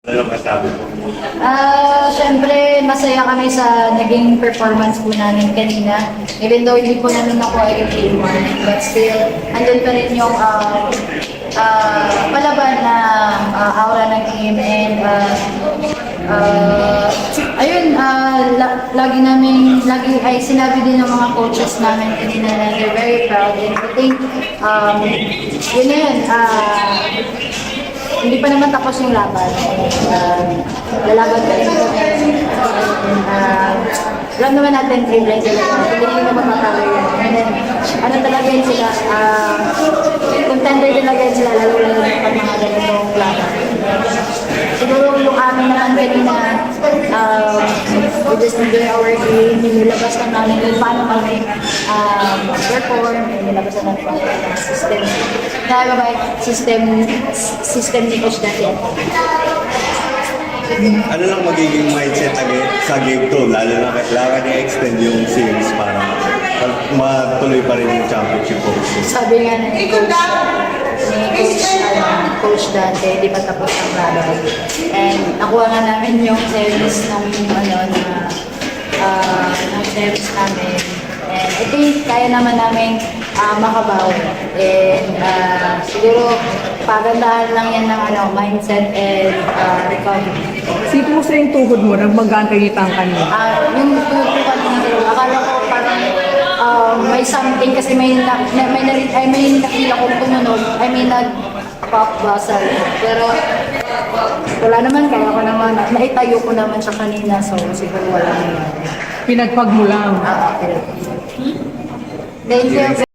Ano masabi mo? Siyempre, masaya kami sa naging performance po namin kanina. Even though hindi po namin nakuha yung game one, but still, andun pa rin yung palaban na aura ng team. And ayun, lagi ay sinabi din ng mga coaches namin kanina na they're very proud. And I think, yun na yun. Hindi pa naman tapos yung laban. Lalaban pa rin kami. Alam naman natin, trade talaga. Hindi naman magkakalo yan. And then, ano talaga yun sila, contender talaga yun sila, lalo pag mga ganitong laban. Siguro yung amin naman kanina, we just enjoy our game, nilabas lang namin kung paano kami perform, nilabas lang namin kung ano system. System ni Coach dati. Ano lang magiging mindset sa game 2? Lalo na kailangan i-extend yung series para matuloy pa rin yung championship coach. Sabi nga ni Coach dati, di pa tapos ang laban. And nakuha nga namin yung series ng series namin. And I think kaya naman namin makabawi. And siguro pagandahan lang yan ng mindset and recovery. Sito mo sa yung tuhod mo, nagmagaan kayo itang kanina. Yung tutukan ng tulog, akala ko parang may something kasi may nakita ko tumunog, nag-pop basal. Pero wala naman, kaya ko naman, naitayo ko naman siya kanina, so siguro wala naman. Pinagpag mo lang. Thank you.